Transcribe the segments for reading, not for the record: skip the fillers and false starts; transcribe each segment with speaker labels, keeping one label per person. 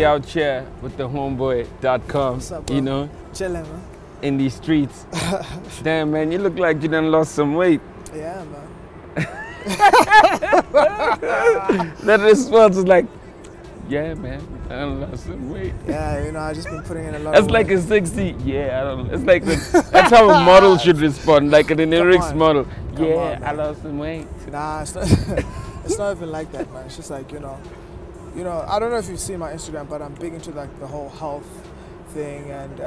Speaker 1: out here with the homeboy Dotcom.
Speaker 2: What's up, bro?
Speaker 1: You know,
Speaker 2: Chilling, man.
Speaker 1: in these streets. Damn, man, you look like you done lost some weight.
Speaker 2: Yeah, man.
Speaker 1: That response is like, yeah, man, I done lost some weight.
Speaker 2: Yeah, you know, I just been putting in a lot.
Speaker 1: That's
Speaker 2: of
Speaker 1: like
Speaker 2: work.
Speaker 1: a 60. Yeah, I don't. It's like that's how a model should respond, like an lyrics model. Yeah, I lost some weight.
Speaker 2: Nah, it's not. It's not even like that, man. It's just like you know. I don't know if you've seen my Instagram, but I'm big into like the whole health thing and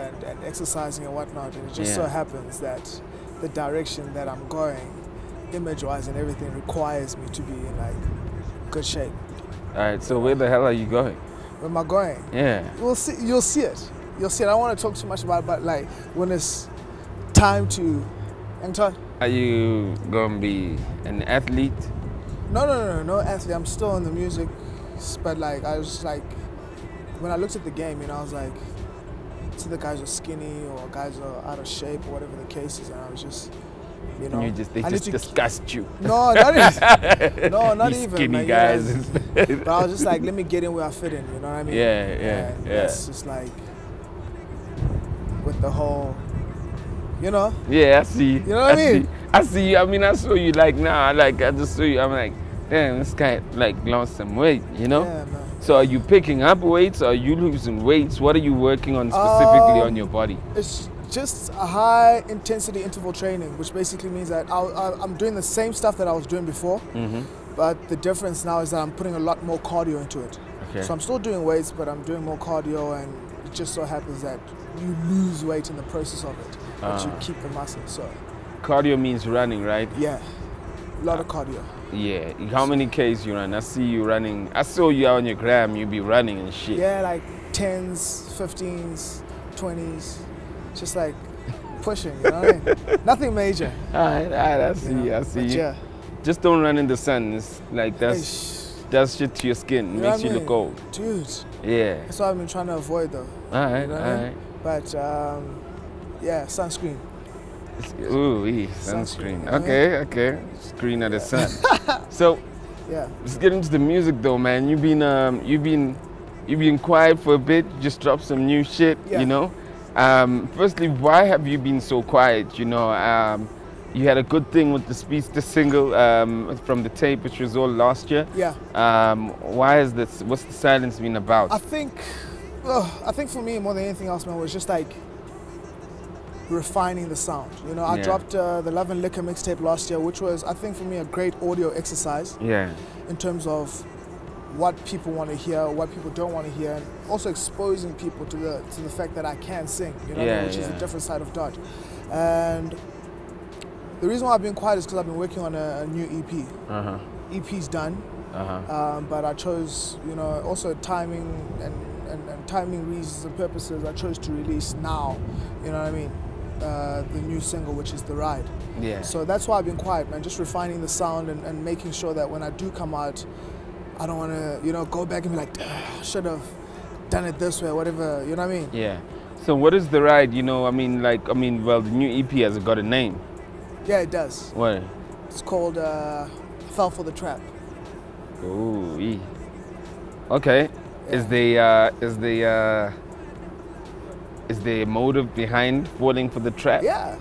Speaker 2: exercising and whatnot. And it just so happens that the direction that I'm going, image-wise and everything, requires me to be in like good shape.
Speaker 1: All right, so where the hell are you going?
Speaker 2: Where am I going?
Speaker 1: Yeah.
Speaker 2: You'll see. You'll see it. You'll see it. I don't want to talk too much about it, but like when it's time to.
Speaker 1: Are you gonna be an athlete?
Speaker 2: No athlete. I'm still in the music, but like I was like, when I looked at the game, I was like, see the guys are skinny or guys are out of shape or whatever the case is, and I was just,
Speaker 1: they just disgust you.
Speaker 2: No, not even. No, not
Speaker 1: These
Speaker 2: even.
Speaker 1: skinny
Speaker 2: man,
Speaker 1: guys.
Speaker 2: But I was just like, let me get in where I fit in. You know what I mean?
Speaker 1: Yeah.
Speaker 2: It's just like with the whole.
Speaker 1: Yeah, I see.
Speaker 2: You know what I mean?
Speaker 1: I see you. I mean, I saw you like now. Like I just saw you. I'm like, damn, this guy like lost some weight.
Speaker 2: Yeah, man.
Speaker 1: So are you picking up weights? Or are you losing weights? What are you working on specifically on your body?
Speaker 2: It's just a high intensity interval training, which basically means that I'm doing the same stuff that I was doing before, but the difference now is that I'm putting a lot more cardio into it.
Speaker 1: Okay.
Speaker 2: So I'm still doing weights, but I'm doing more cardio, and it just so happens that you lose weight in the process of it, but you keep the muscle. So
Speaker 1: cardio means running, right?
Speaker 2: yeah, a lot of cardio.
Speaker 1: Yeah. How many Ks you run? I see you running. I saw you out on your gram. You be running and shit.
Speaker 2: Yeah, like 10s, 15s, 20s, just like pushing. You know what I mean? Nothing major.
Speaker 1: All right. I see. I see.
Speaker 2: Yeah.
Speaker 1: Just don't run in the sun. It's like that's shit to your skin. It makes you look old.
Speaker 2: Dude.
Speaker 1: Yeah.
Speaker 2: That's what I've been trying to avoid though.
Speaker 1: All right.
Speaker 2: You know what I mean? But yeah, sunscreen.
Speaker 1: Ooh, sunscreen. Okay. Screen of the sun. So,
Speaker 2: yeah.
Speaker 1: Let's get into the music though, man. You've been quiet for a bit. You just dropped some new shit.
Speaker 2: Yeah.
Speaker 1: Firstly, why have you been so quiet? You had a good thing with the Speedster single from the tape, which was all last year.
Speaker 2: Yeah.
Speaker 1: Why is this? What's the silence been about?
Speaker 2: I think for me, more than anything else, man, was just like refining the sound. I dropped the Love and Liquor mixtape last year, which was, I think, for me, a great audio exercise.
Speaker 1: Yeah.
Speaker 2: In terms of what people want to hear, what people don't want to hear, and also exposing people to the fact that I can sing. Which is a different side of Dot. And the reason why I've been quiet is because I've been working on a new EP. EP's done. But I chose, also timing and timing reasons and purposes, I chose to release now, you know what I mean, the new single, which is The Ride.
Speaker 1: Yeah.
Speaker 2: So that's why I've been quiet, man, just refining the sound and making sure that when I do come out, I don't want to, go back and be like, I should have done it this way or whatever, you know what I mean?
Speaker 1: Yeah. So what is The Ride? Well, the new EP has got a name.
Speaker 2: Yeah, it does.
Speaker 1: What?
Speaker 2: It's called Fell for the Trap.
Speaker 1: Ooh, okay.
Speaker 2: Yeah.
Speaker 1: Is the motive behind falling for the trap?
Speaker 2: Yeah,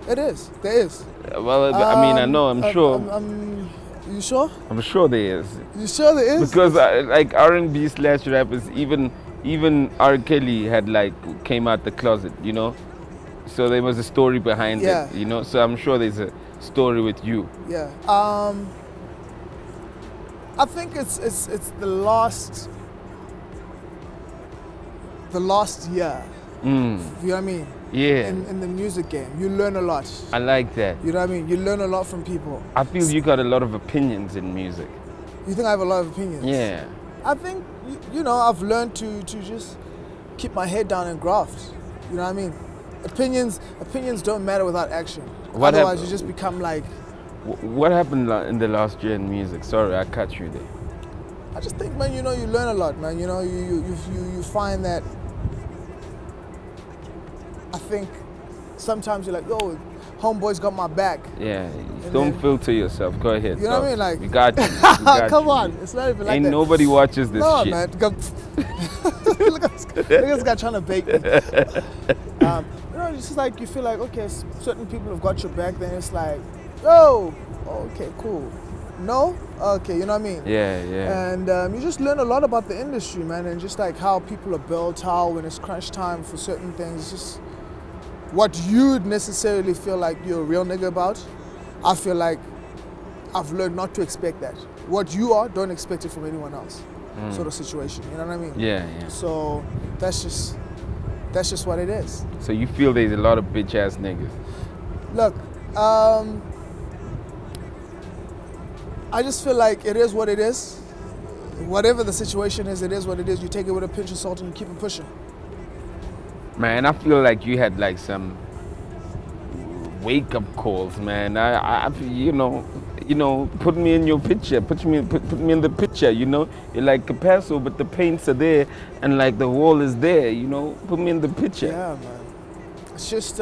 Speaker 2: it is. There is.
Speaker 1: Well, I know. I'm sure.
Speaker 2: You sure?
Speaker 1: I'm sure there is.
Speaker 2: You sure there is?
Speaker 1: Because like R&B / rappers, even R. Kelly had came out the closet, So there was a story behind it, So I'm sure there's a story with you.
Speaker 2: Yeah. I think it's the last year. You know what I mean?
Speaker 1: Yeah.
Speaker 2: In the music game, you learn a lot.
Speaker 1: I like that.
Speaker 2: You know what I mean? You learn a lot from people.
Speaker 1: I feel you got a lot of opinions in music.
Speaker 2: You think I have a lot of opinions?
Speaker 1: Yeah.
Speaker 2: I think I've learned to just keep my head down and graft. You know what I mean? Opinions don't matter without action. Otherwise, you just become like.
Speaker 1: What happened in the last year in music? Sorry, I cut you there.
Speaker 2: I just think, man, you learn a lot, man. You find that. I think sometimes you're like, yo, homeboy's got my back.
Speaker 1: Yeah, don't filter yourself. Go ahead.
Speaker 2: You know what I mean? Like,
Speaker 1: we got you.
Speaker 2: Come on, it's not even like that.
Speaker 1: Ain't nobody watches this shit.
Speaker 2: No, man. Look at this guy trying to bait me. You know, it's just like you feel like, okay, certain people have got your back, then it's like, yo, okay, cool. No? Okay, you know what I mean?
Speaker 1: Yeah, yeah.
Speaker 2: And you just learn a lot about the industry, man, and just like how people are built, how when it's crunch time for certain things, just what you'd necessarily feel like you're a real nigga about, I feel like I've learned not to expect that. What you are, don't expect it from anyone else. Sort of situation, you know what I mean?
Speaker 1: Yeah, yeah.
Speaker 2: So that's just what it is.
Speaker 1: So you feel there's a lot of bitch ass niggas?
Speaker 2: Look, I just feel like it is what it is. Whatever the situation is, it is what it is. You take it with a pinch of salt and you keep it pushing.
Speaker 1: Man, I feel like you had like some wake-up calls, man. I you know, put me in your picture. Put me in the picture. You know, you're like Capasso, but the paints are there and like the wall is there. You know, put me in the picture.
Speaker 2: Yeah, man. It's just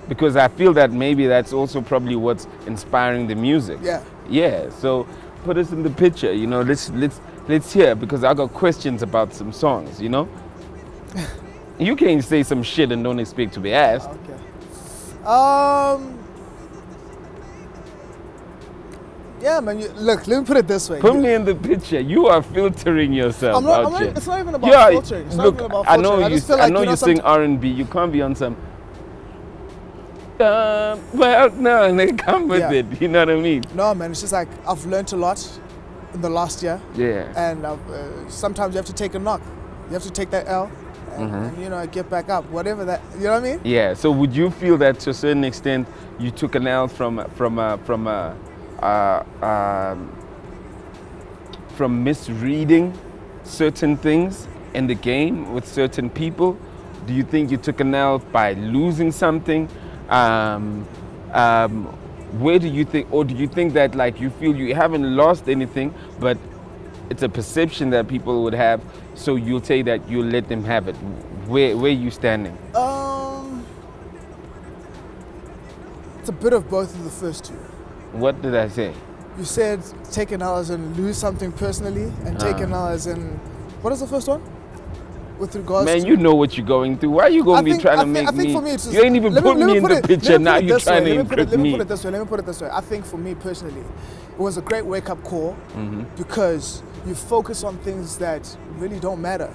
Speaker 1: because I feel that maybe that's also probably what's inspiring the music.
Speaker 2: Yeah.
Speaker 1: Yeah. So put us in the picture. You know, let's hear, because I got questions about some songs. You know. You can't say some shit and don't expect to be asked.
Speaker 2: Okay. Yeah, man. Look, let me put it this way.
Speaker 1: Put me in the picture. You are filtering yourself out here.
Speaker 2: It's not even about filtering. It's not even about filtering.
Speaker 1: I know you sing R&B. You can't be on some. Well, no, they come with it. You know what I mean?
Speaker 2: No, man. It's just like I've learned a lot in the last year.
Speaker 1: Yeah.
Speaker 2: And sometimes you have to take a knock. You have to take that L. And, you know, get back up, whatever that, you know what I mean?
Speaker 1: Yeah. So would you feel that to a certain extent you took an L from misreading certain things in the game with certain people? Do you think you took an L by losing something? Where do you think, or do you think that like you feel you haven't lost anything, but it's a perception that people would have, so you'll say that you'll let them have it? Where are you standing?
Speaker 2: It's a bit of both of the first two.
Speaker 1: What did I say?
Speaker 2: You said take an L as in lose something personally, and take an L as in, what is the first one? With regards
Speaker 1: Man,
Speaker 2: to,
Speaker 1: you know what you're going through. Why are you going to be trying to make me?
Speaker 2: For me, it's just,
Speaker 1: you ain't even put me in the picture. Now you're trying to encrypt me.
Speaker 2: Let me put it this way. I think for me personally, it was a great wake-up call because you focus on things that really don't matter.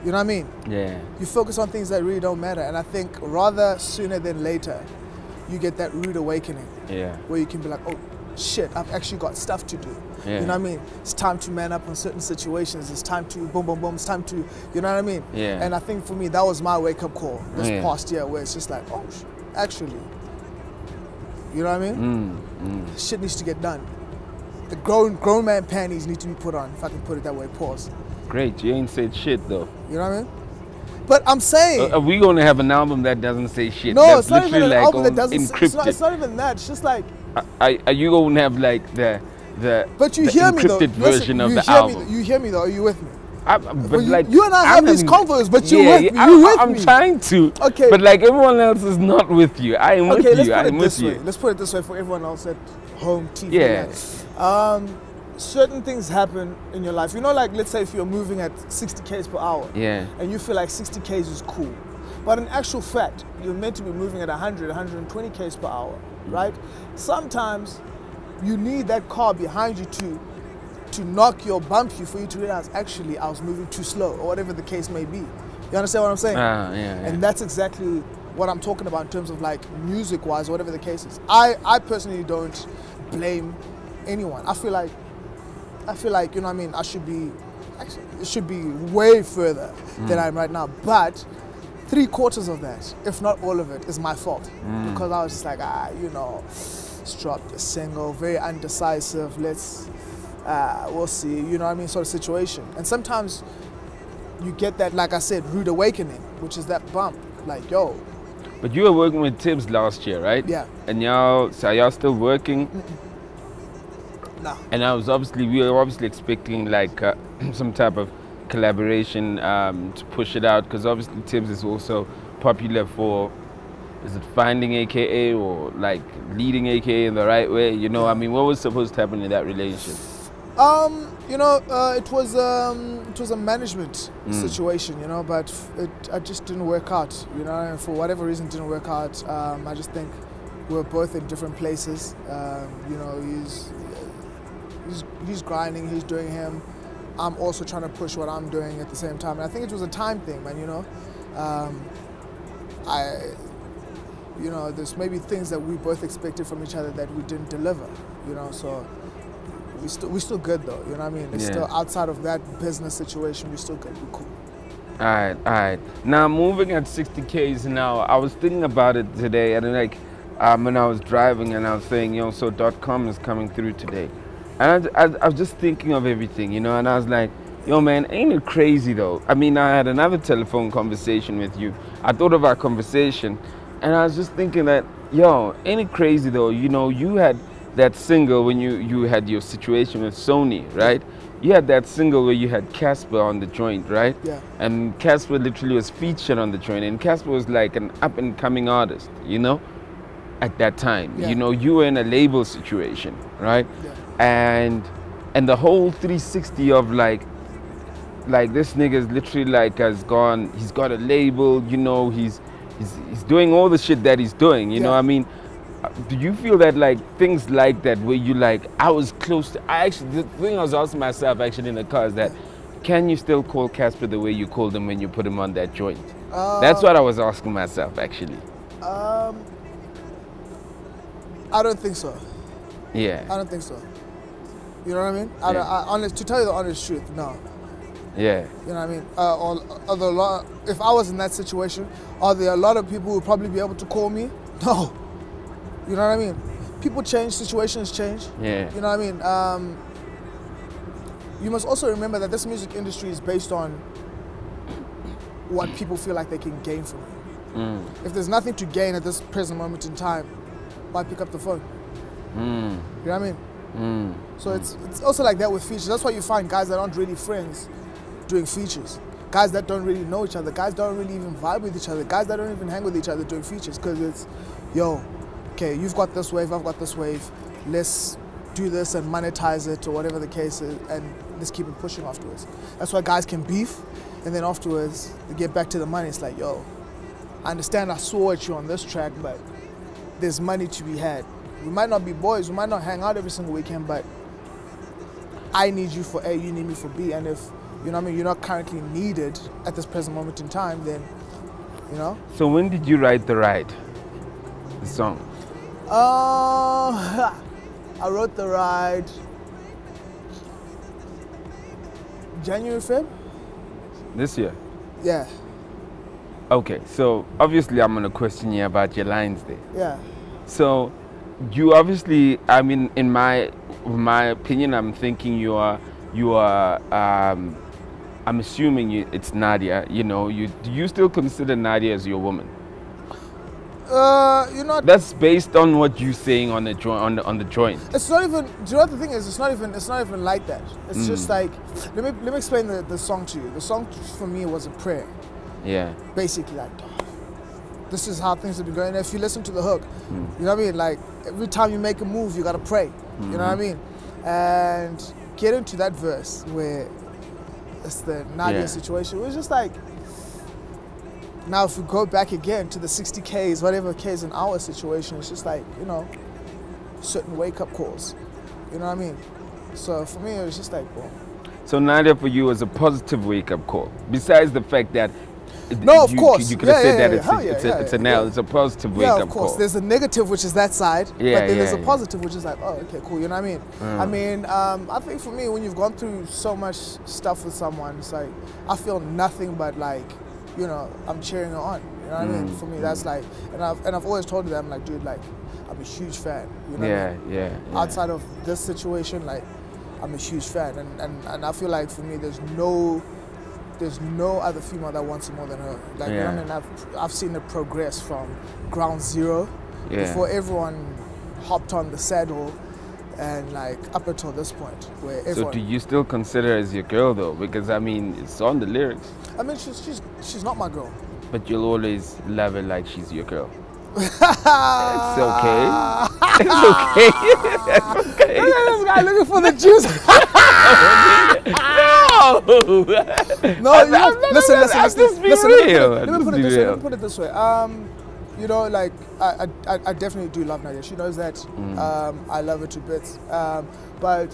Speaker 2: You know what I mean?
Speaker 1: Yeah.
Speaker 2: You focus on things that really don't matter, and I think rather sooner than later, you get that rude awakening.
Speaker 1: Yeah.
Speaker 2: Where you can be like, oh shit, I've actually got stuff to do.
Speaker 1: Yeah.
Speaker 2: You know what I mean? It's time to man up on certain situations. It's time to boom, boom, boom. It's time to, you know what I mean?
Speaker 1: Yeah.
Speaker 2: And I think for me, that was my wake-up call this past year, where it's just like, oh, actually, you know what I mean? Shit needs to get done. The grown man panties need to be put on, if I can put it that way, pause.
Speaker 1: Great, you ain't said shit though.
Speaker 2: You know what I mean? But I'm saying...
Speaker 1: are we going to have an album that doesn't say shit?
Speaker 2: No,
Speaker 1: that's
Speaker 2: it's not even an
Speaker 1: like
Speaker 2: album that doesn't
Speaker 1: encrypted.
Speaker 2: it's not even that, it's just like...
Speaker 1: Are you going to have like the
Speaker 2: but you
Speaker 1: the
Speaker 2: hear me though.
Speaker 1: encrypted version of the album?
Speaker 2: You hear me though, are you with me?
Speaker 1: But like,
Speaker 2: you and I have these convos, but you're with me.
Speaker 1: I'm trying to.
Speaker 2: Okay.
Speaker 1: But like everyone else is not with you. I am with you. I'm with you.
Speaker 2: Let's put it this way for everyone else at home, TV.
Speaker 1: Yeah.
Speaker 2: Certain things happen in your life. You know, like let's say if you're moving at 60 k's per hour.
Speaker 1: Yeah.
Speaker 2: And you feel like 60 k's is cool. But in actual fact, you're meant to be moving at 100, 120 k's per hour, right? Sometimes you need that car behind you to knock you or bump you for you to realize, actually, I was moving too slow, or whatever the case may be. You understand what I'm saying?
Speaker 1: Yeah.
Speaker 2: And that's exactly what I'm talking about in terms of like music-wise, or whatever the case is. I personally don't blame anyone. I feel like, you know what I mean, it should be way further than I am right now. But 3/4 of that, if not all of it, is my fault. Because I was just like, you know, let's drop the single, very undecisive, we'll see, you know what I mean, sort of situation. And sometimes you get that, like I said, rude awakening, which is that bump, like, yo.
Speaker 1: But you were working with Tibbs last year, right?
Speaker 2: Yeah.
Speaker 1: And y'all still working?
Speaker 2: No.
Speaker 1: And we were obviously expecting like some type of collaboration to push it out, because obviously Tibbs is also popular for, is it finding AKA or like leading AKA in the right way? You know, I mean, what was supposed to happen in that relationship?
Speaker 2: You know, it was a management situation, you know, but it just didn't work out, you know, and for whatever reason it didn't work out. I just think we're both in different places. You know, he's grinding, he's doing him. I'm also trying to push what I'm doing at the same time. And I think it was a time thing, man, you know. You know, there's maybe things that we both expected from each other that we didn't deliver, you know, so we're still good though, you know what I mean? It's still outside of that business situation, we're still good, we're cool.
Speaker 1: All right. Now moving at 60Ks now, I was thinking about it today, and like when I was driving, and I was saying, you know, so Dotcom is coming through today, and I was just thinking of everything, you know, and I was like, yo man, ain't it crazy though? I mean, I had another telephone conversation with you. I thought of our conversation, and I was just thinking that, yo, ain't it crazy though? You know, you had that single when you had your situation with Sony, right? You had that single where you had Casper on the joint, right?
Speaker 2: Yeah.
Speaker 1: And Casper literally was featured on the joint, and Casper was like an up and coming artist, you know, at that time.
Speaker 2: Yeah.
Speaker 1: You know, you were in a label situation, right?
Speaker 2: Yeah.
Speaker 1: And the whole 360 of like this nigga's literally like he's got a label, you know, he's doing all the shit that he's doing, you know what I mean? Do you feel that like things like that where you like, I was close to, the thing I was asking myself actually in the car is that, can you still call Casper the way you called him when you put him on that joint? That's what I was asking myself actually.
Speaker 2: I don't think so.
Speaker 1: Yeah.
Speaker 2: I don't think so. You know what I mean? To tell you the honest truth, no.
Speaker 1: Yeah.
Speaker 2: You know what I mean? If I was in that situation, are there a lot of people who would probably be able to call me? No. You know what I mean? People change, situations change.
Speaker 1: Yeah.
Speaker 2: You know what I mean? You must also remember that this music industry is based on what people feel like they can gain from it. If there's nothing to gain at this present moment in time, why pick up the phone? You know what I mean? So it's also like that with features. That's why you find guys that aren't really friends doing features. Guys that don't really know each other. Guys don't really even vibe with each other. Guys that don't even hang with each other doing features, because it's, yo, okay, you've got this wave, I've got this wave. Let's do this and monetize it or whatever the case is, and let's keep it pushing afterwards. That's why guys can beef, and then afterwards they get back to the money. It's like, yo, I understand I swore at you on this track, but there's money to be had. We might not be boys, we might not hang out every single weekend, but I need you for A, you need me for B, and if, you know what I mean, you're not currently needed at this present moment in time, then, you know?
Speaker 1: So when did you write The Ride, the song?
Speaker 2: I wrote The Ride January, Feb?
Speaker 1: This year?
Speaker 2: Yeah.
Speaker 1: Okay, so obviously I'm gonna question you about your lines there.
Speaker 2: Yeah.
Speaker 1: So you obviously, I mean, in my opinion, I'm thinking you are I'm assuming it's Nadia, you know, do you still consider Nadia as your woman?
Speaker 2: You know,
Speaker 1: that's based on what you're saying on the joint.
Speaker 2: It's not even, do you know what the thing is? It's not even like that. It's just like, let me explain the song to you. The song for me was a prayer.
Speaker 1: Yeah. Basically,
Speaker 2: like, this is how things have been going. If you listen to the hook, you know what I mean? Like, every time you make a move, you gotta pray. You know what I mean? And get into that verse where it's the Nadia situation. It was just like, now if we go back again to the 60Ks, whatever Ks in our situation, it's just like, you know, certain wake-up calls. You know what I mean? So for me, it was just like, boom.
Speaker 1: So Nadia for you was a positive wake-up call, besides the fact that
Speaker 2: of course.
Speaker 1: You could have said that it's an L, it's a positive wake-up call.
Speaker 2: Yeah, of course. There's a negative, which is that side, but then there's a positive, which is like, oh, okay, cool, you know what I mean? I mean, I think for me, when you've gone through so much stuff with someone, it's like, I feel nothing but like, you know, I'm cheering her on. You know what I mean? For me, that's like, and I've always told them, like, dude, like, I'm a huge fan. You know what I mean? Yeah. Outside of this situation, like, I'm a huge fan, and I feel like for me, there's no other female that wants it more than her. Like, you know what I mean? I've seen it progress from ground zero before everyone hopped on the saddle, and like up until this point where everyone.
Speaker 1: So do you still consider her as your girl though? Because I mean, it's on the lyrics.
Speaker 2: I mean, she's not my girl.
Speaker 1: But you'll always love her like she's your girl. It's okay. It's okay. It's okay.
Speaker 2: Look at this guy looking for the juice. Listen. Let me put it this way. You know, like I definitely do love Nadia. She knows that. I love her to bits. But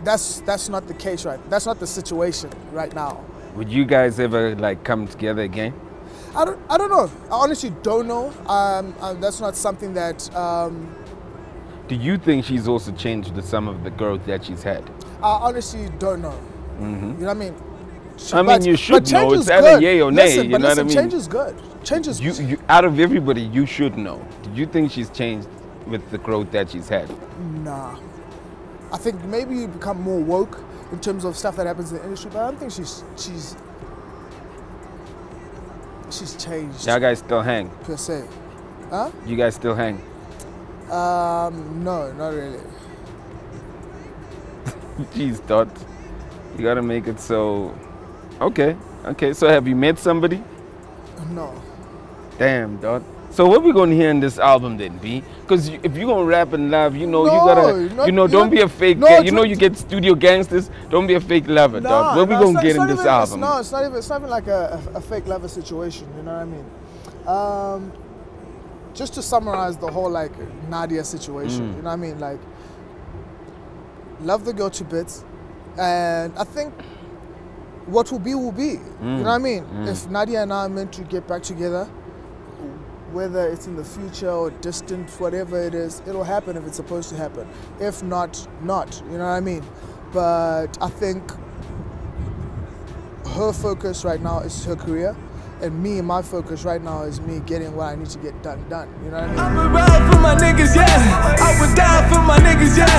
Speaker 2: that's not the case, right? That's not the situation right now.
Speaker 1: Would you guys ever like come together again?
Speaker 2: I don't know. I honestly don't know. That's not something that.
Speaker 1: Do you think she's also changed with some of the growth that she's had?
Speaker 2: I honestly don't know. You know what I mean?
Speaker 1: You should know. It's either yay or nay. You know what I mean?
Speaker 2: Change is good. Change is.
Speaker 1: You out of everybody, you should know. Do you think she's changed with the growth that she's had?
Speaker 2: Nah. I think maybe you become more woke in terms of stuff that happens in the industry, but I don't think she's changed.
Speaker 1: Y'all guys still hang?
Speaker 2: Per se. Huh?
Speaker 1: You guys still hang?
Speaker 2: No, not really.
Speaker 1: Jeez, Dot. You gotta make it so... Okay. So have you met somebody?
Speaker 2: No.
Speaker 1: Damn, Dot. So what we gonna hear in this album then, B? Because if you gonna rap and love, you know, you gotta, don't be a fake. You know, you get studio gangsters. Don't be a fake lover, Dot. What we gonna get in this album?
Speaker 2: It's not even like a fake lover situation. You know what I mean? Just to summarize the whole like Nadia situation. You know what I mean? Like, love the girl to bits, and I think what will be will be. You know what I mean? If Nadia and I are meant to get back together, whether it's in the future or distant, whatever it is, it'll happen if it's supposed to happen. If not, not. You know what I mean? But I think her focus right now is her career, and my focus right now is me getting what I need to get done. You know what I mean?
Speaker 3: I'ma ride for my niggas, yeah. I would die for my niggas, yeah.